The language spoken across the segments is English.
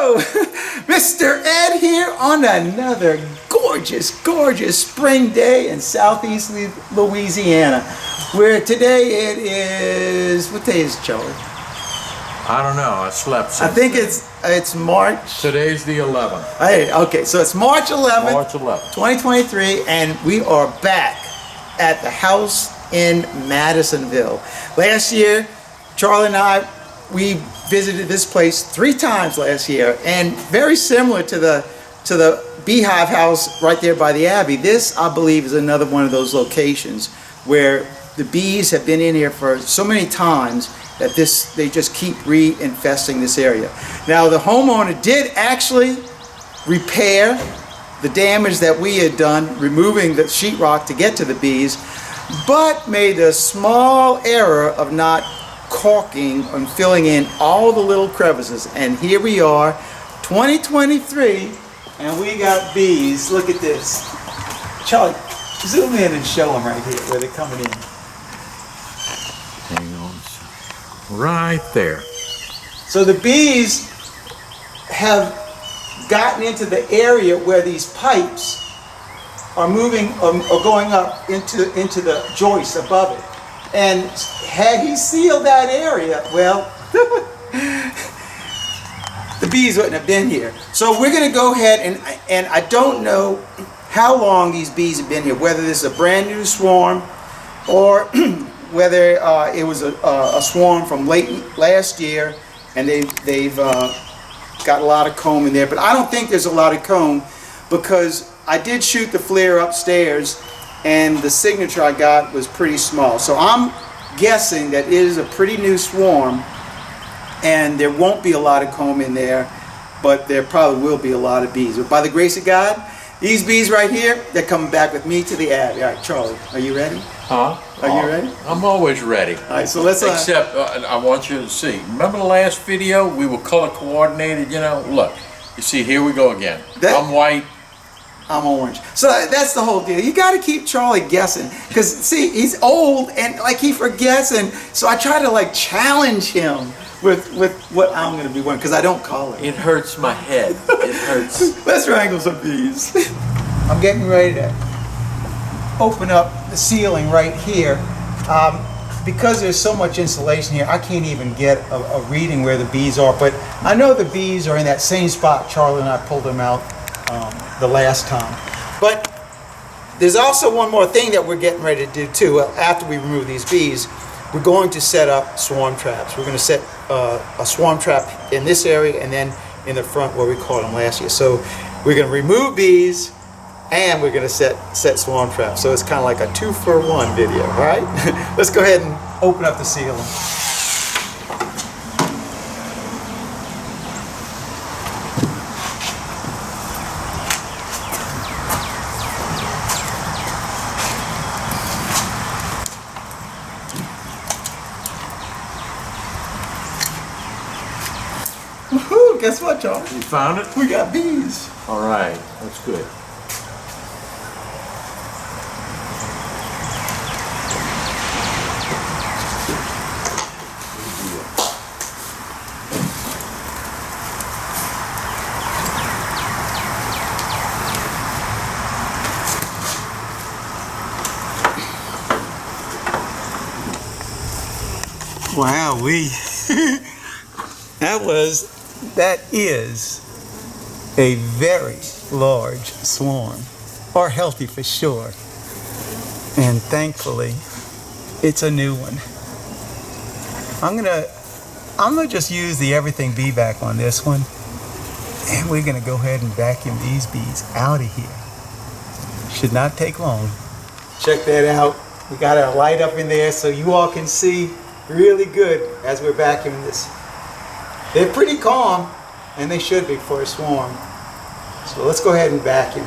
Hello, Mr. Ed here on another gorgeous, gorgeous spring day in southeast Louisiana, where today it is, what day is it, Charlie? I don't know, I slept since I think then. it's March. Today's the 11th. Hey, okay, so it's March 11th, March 11th. 2023, and we are back at the house in Madisonville. Last year, Charlie and I, we visited this place 3 times last year, and very similar to the beehive house right there by the Abbey. This, I believe, is another one of those locations where the bees have been in here for so many times that they just keep reinfesting this area. Now, the homeowner did actually repair the damage that we had done, removing the sheetrock to get to the bees, but made a small error of not caulking and filling in all the little crevices. And here we are, 2023, and we got bees. Look at this. Charlie, zoom in and show them right here where they're coming in. Hang on. Right there. So the bees have gotten into the area where these pipes are moving or going up into the joist above it. And had he sealed that area, well, the bees wouldn't have been here. So we're going to go ahead and I don't know how long these bees have been here, whether this is a brand new swarm or whether it was a swarm from late last year and they've got a lot of comb in there. But I don't think there's a lot of comb because I did shoot the flare upstairs and the signature I got was pretty small. So I'm guessing that it is a pretty new swarm and there won't be a lot of comb in there, but there probably will be a lot of bees. But by the grace of God, these bees right here, they're coming back with me to the Abbey. All right, Charlie, are you ready? Huh? Are you ready? I'm always ready. All right, so let's... Except, I want you to see. Remember the last video? We were color coordinated, you know? Look, you see, here we go again. I'm white. I'm orange. So that's the whole deal. You got to keep Charlie guessing. Because, see, he's old and, like, he forgets. And so I try to, like, challenge him with what I'm going to be wearing. Because I don't color. It hurts my head. It hurts. Let's wrangle some bees. I'm getting ready to open up the ceiling right here. Because there's so much insulation here, I can't even get a reading where the bees are. But I know the bees are in that same spot Charlie and I pulled them out the last time. But there's also one more thing that we're getting ready to do too. After we remove these bees, we're going to set up swarm traps. We're going to set a swarm trap in this area and then in the front where we caught them last year. So we're going to remove bees and we're going to set swarm traps. So it's kind of like a 2-for-1 video, all right? Let's go ahead and open up the ceiling. Woohoo! Guess what, John? You found it? We got bees. All right, that's good. Wow, that is a very large swarm, or healthy for sure. And thankfully, it's a new one. I'm gonna just use the everything bee vac on this one, and we're gonna go ahead and vacuum these bees out of here. Should not take long. Check that out. We got our light up in there so you all can see really good as we're vacuuming this. They're pretty calm, and they should be for a swarm. So let's go ahead and vacuum.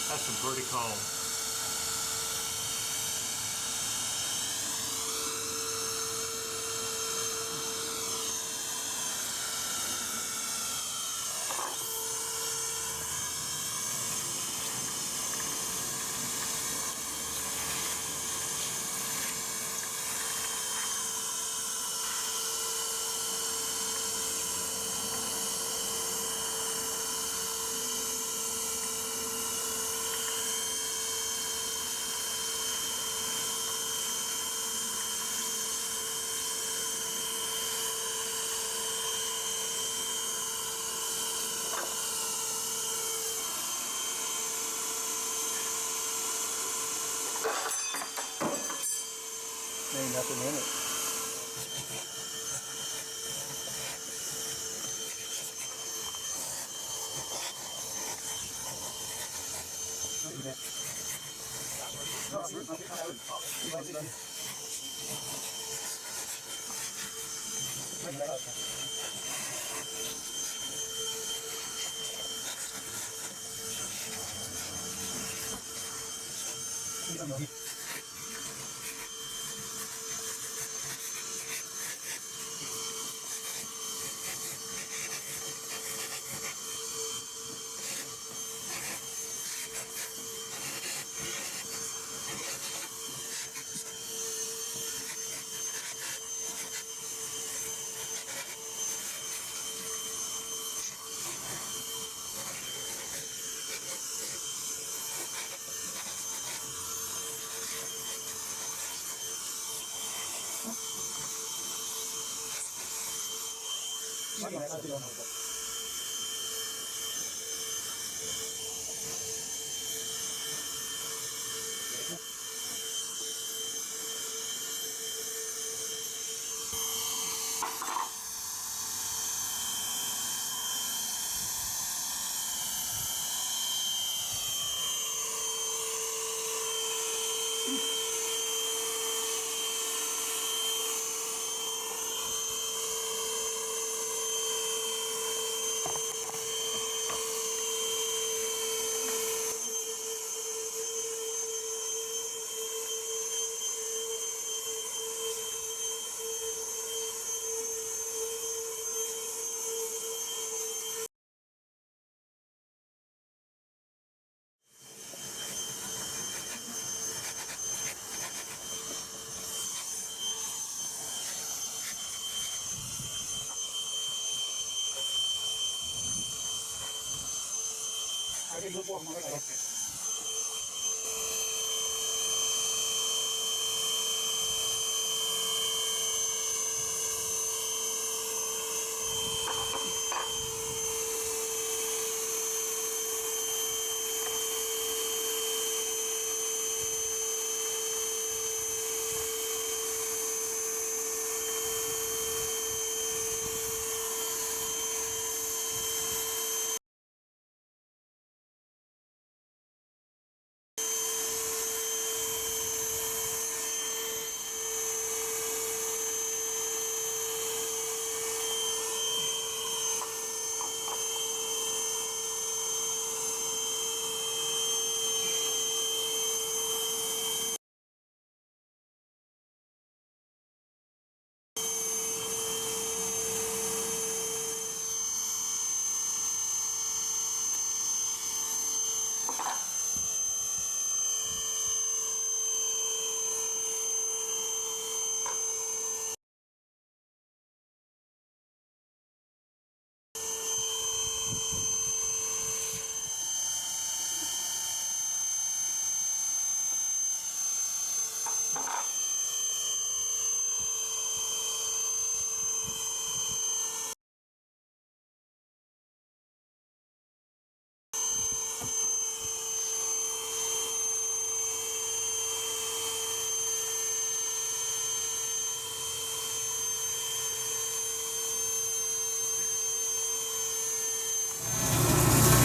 That's some pretty comb. Ain't nothing in it.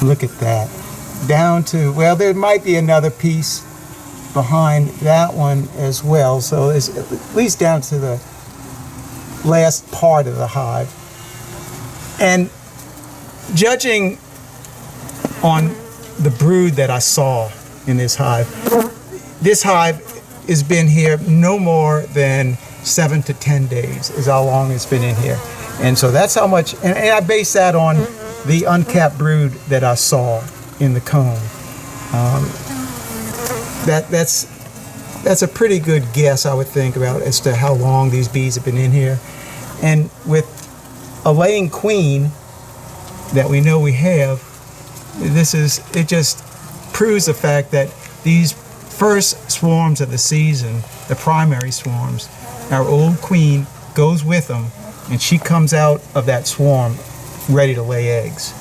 Look at that. Down to, well, there might be another piece behind that one as well. So it's at least down to the last part of the hive. And judging on the brood that I saw in this hive has been here no more than 7 to 10 days is how long it's been in here. And so that's how much, and I base that on the uncapped brood that I saw in the comb. That's a pretty good guess, I would think, about as to how long these bees have been in here. And with a laying queen that we know we have, it just proves the fact that these first swarms of the season, the primary swarms, our old queen goes with them, and she comes out of that swarm ready to lay eggs.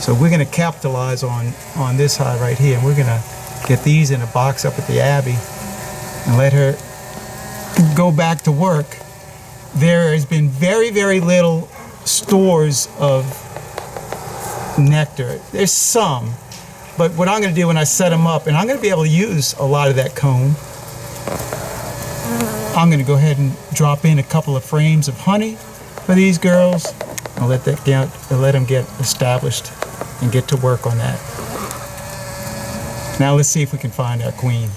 So we're going to capitalize on this hive right here, and we're going to get these in a box up at the Abbey and let her go back to work. There has been very, very little stores of nectar. There's some, but what I'm going to do when I set them up, and I'm going to be able to use a lot of that comb, I'm going to go ahead and drop in a couple of frames of honey for these girls and let them get established and get to work on that. Now let's see if we can find our queen.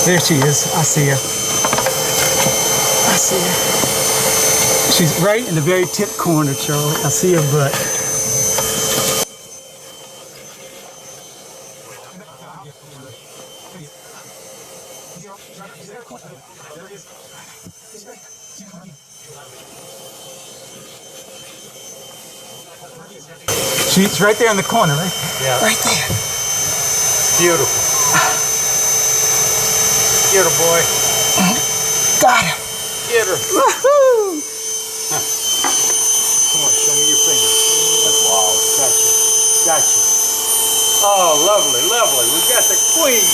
There she is. I see her. I see her. She's right in the very tip corner, Charlie. I see her butt. She's right there in the corner, right? Yeah. Right there. Beautiful. Get her, boy. Got him. Get her. Woohoo! Come on, show me your finger. That's wild. Gotcha. Gotcha. Oh, lovely, lovely. We got the queen.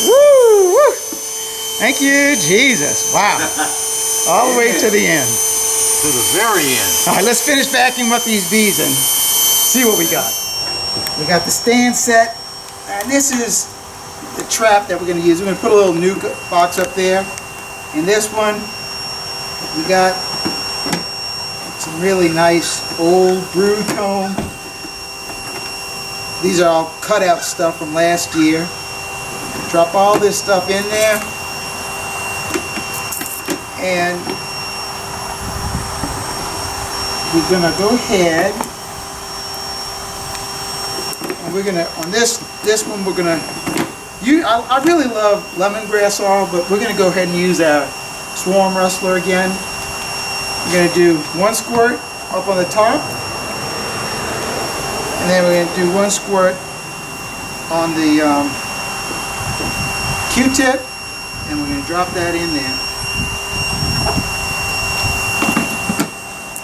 Woo! Woo! Thank you, Jesus. Wow. All the way to the end. To the very end. All right, let's finish vacuuming up these bees and see what we got. We got the stand set, and this is the trap that we're going to use. We're going to put a little new box up there. In this one, we got some really nice old brood comb. These are all cut out stuff from last year. Drop all this stuff in there, and we're going to go ahead and we're going to, on this one, we're going to, I really love lemongrass oil, but we're going to go ahead and use our swarm rustler again. We're going to do 1 squirt up on the top, and then we're going to do 1 squirt on the Q-tip, and we're going to drop that in there.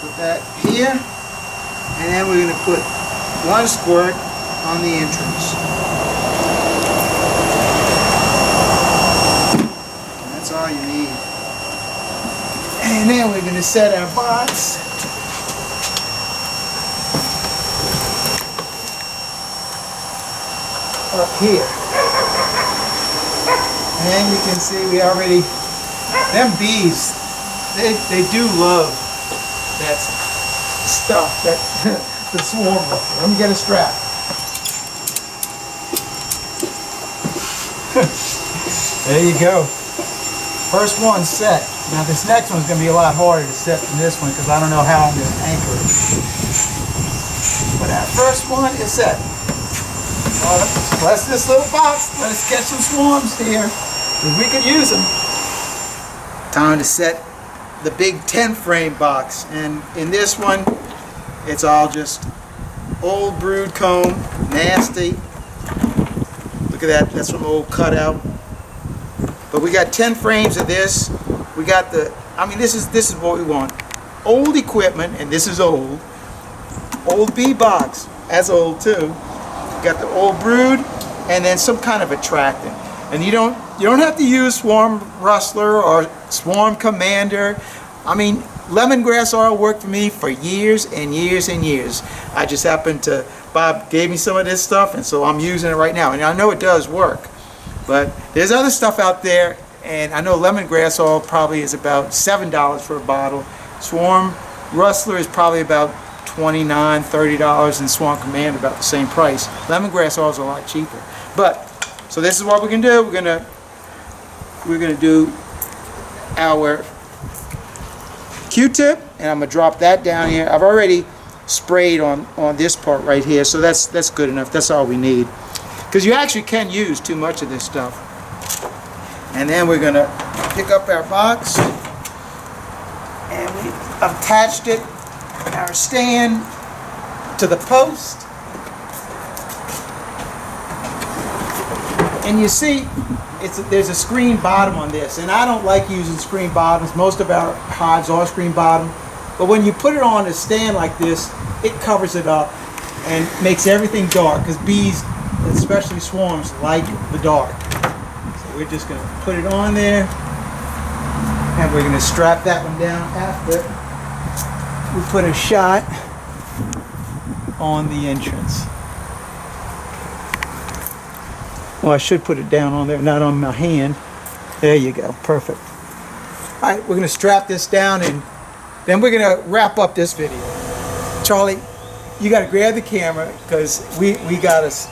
Put that here, and then we're going to put 1 squirt on the entrance. That's all you need. And then we're going to set our box. Up here. And you can see we already Them bees, they do love that stuff, that the swarm rustler. Let me get a strap. There you go. First one set. Now this next one's going to be a lot harder to set than this one because I don't know how I'm going to anchor it. But that first one is set. Bless this little box. Let us catch some swarms here. We could use them. Time to set the big 10 frame box. And in this one, it's all just old brood comb, nasty. Look at that, that's from old cutout. But we got 10 frames of this. We got the, I mean, this is what we want. Old equipment, and this is old. Old bee box, that's old too. We got the old brood, and then some kind of attractant. And you don't have to use Swarm Rustler or Swarm Commander. I mean, lemongrass oil worked for me for years and years and years. I just happened to, Bob gave me some of this stuff, and so I'm using it right now. And I know it does work. But there's other stuff out there, and I know lemongrass oil probably is about $7 for a bottle. Swarm Rustler is probably about $29, $30, and Swarm Commander about the same price. Lemongrass oil is a lot cheaper. But so this is what we're gonna do. We're gonna do our Q-tip, and I'm gonna drop that down here. I've already sprayed on this part right here, so that's good enough. That's all we need, because you actually can use too much of this stuff. And then we're gonna pick up our box, and we attached it, our stand, to the post. And you see, there's a screen bottom on this, and I don't like using screen bottoms. Most of our hives are screen bottom, but when you put it on a stand like this, it covers it up and makes everything dark, because bees, especially swarms, like the dark. So we're just going to put it on there, and we're going to strap that one down after we put a shot on the entrance. Well, I should put it down on there, not on my hand. There you go, perfect. All right, we're gonna strap this down, and then we're gonna wrap up this video. Charlie, you gotta grab the camera, because we got us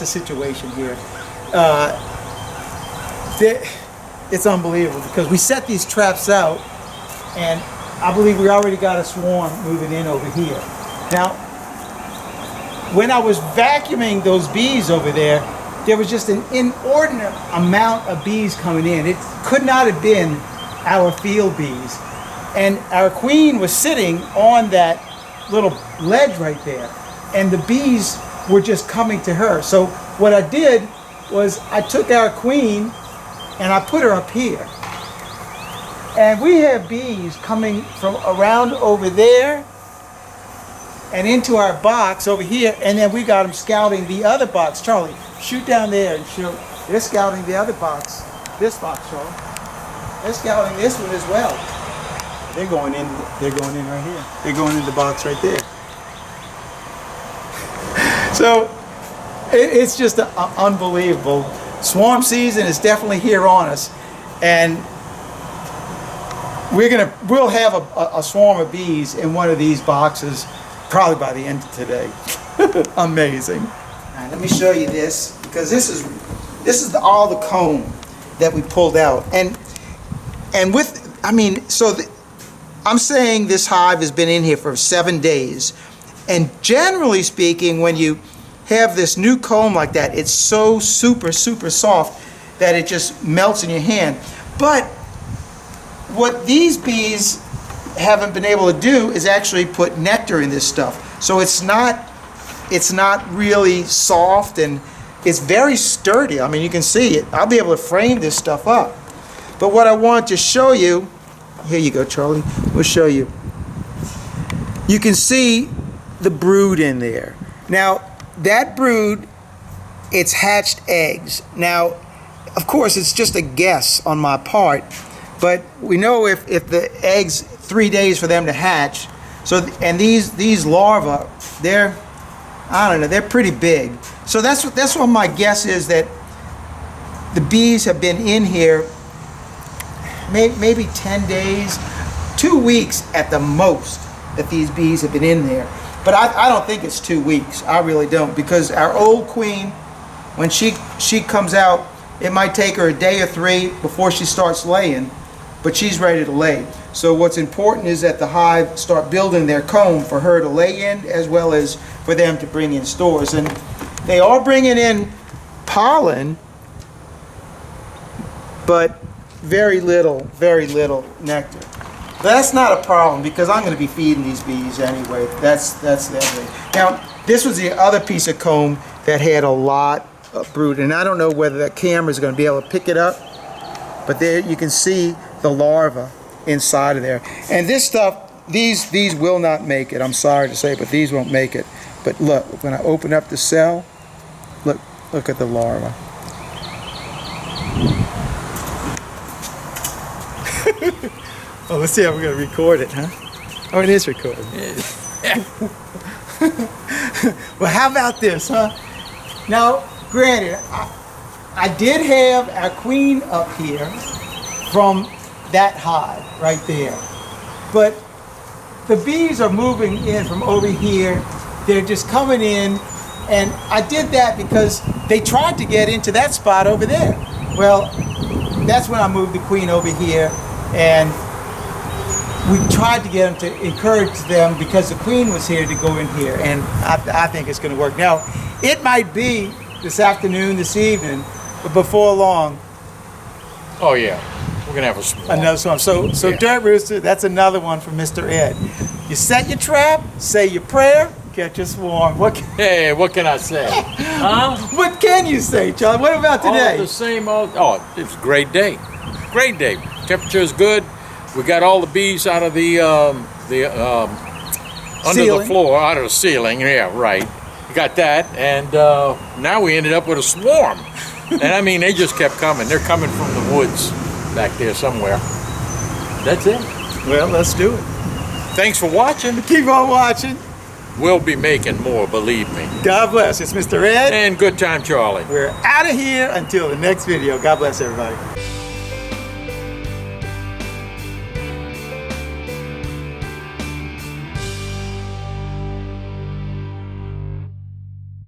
a situation here. It's unbelievable, because we set these traps out, and I believe we already got a swarm moving in over here. Now, when I was vacuuming those bees over there, there was just an inordinate amount of bees coming in. It could not have been our field bees. And our queen was sitting on that little ledge right there, and the bees were just coming to her. So what I did was I took our queen and I put her up here. And we have bees coming from around over there and into our box over here, and then we got them scouting the other box. Charlie, shoot down there and show. They're scouting the other box. This box, Charlie. They're scouting this one as well. They're going in. They're going in right here. They're going in the box right there. So it's just unbelievable. Swarm season is definitely here on us, and we'll have a swarm of bees in one of these boxes probably by the end of today. Amazing. All right, let me show you this, because this is all the comb that we pulled out, and with, I mean, so I'm saying this hive has been in here for 7 days, and generally speaking, when you have this new comb like that, it's so super soft that it just melts in your hand. But what these bees haven't been able to do is actually put nectar in this stuff, so it's not really soft, and it's very sturdy. I mean, you can see it. I'll be able to frame this stuff up. But what I want to show you, here you go, Charlie, we'll show you. You can see the brood in there. Now, that brood, it's hatched eggs. Now, of course, it's just a guess on my part, but we know if the eggs, 3 days for them to hatch. So, and these larvae, they're, I don't know, they're pretty big. So that's what my guess is, that the bees have been in here. maybe 10 days, 2 weeks at the most that these bees have been in there. But I don't think it's 2 weeks. I really don't, because our old queen, when she comes out, it might take her a day or 3 before she starts laying, but she's ready to lay. So what's important is that the hive start building their comb for her to lay in, as well as for them to bring in stores. And they are bringing in pollen, but very little nectar. But that's not a problem, because I'm going to be feeding these bees anyway. That's that way. Now, this was the other piece of comb that had a lot of brood, and I don't know whether that camera is going to be able to pick it up, but there you can see the larva inside of there. And this stuff, these will not make it. I'm sorry to say, but these won't make it. But look, when I open up the cell, look at the larva. Oh, let's see how we're going to record it, huh? Oh, it is recording. Well, how about this, huh? Now, granted, I did have our queen up here from that hive right there. But the bees are moving in from over here. They're just coming in. And I did that because they tried to get into that spot over there. Well, that's when I moved the queen over here. And we tried to get them to encourage them, because the queen was here, to go in here. And I think it's going to work. Now, it might be this afternoon, this evening, but before long. Oh yeah, we're gonna have a swarm. Another swarm. So yeah. Dirt Rooster, that's another one from Mr. Ed. You set your trap, say your prayer, catch a swarm. Hey, what can I say? Huh? What can you say, Charlie? What about today? All the same old. Oh, it's a great day. Great day. Temperature is good. We got all the bees out of the under the floor, out of the ceiling. Yeah, right. We got that, and now we ended up with a swarm. And I mean, they just kept coming. They're coming from the woods back there somewhere. That's it. Well, let's do it. Thanks for watching. Keep on watching. We'll be making more, believe me. God bless. It's Mr. Ed. And Good Time Charlie. We're out of here until the next video. God bless everybody.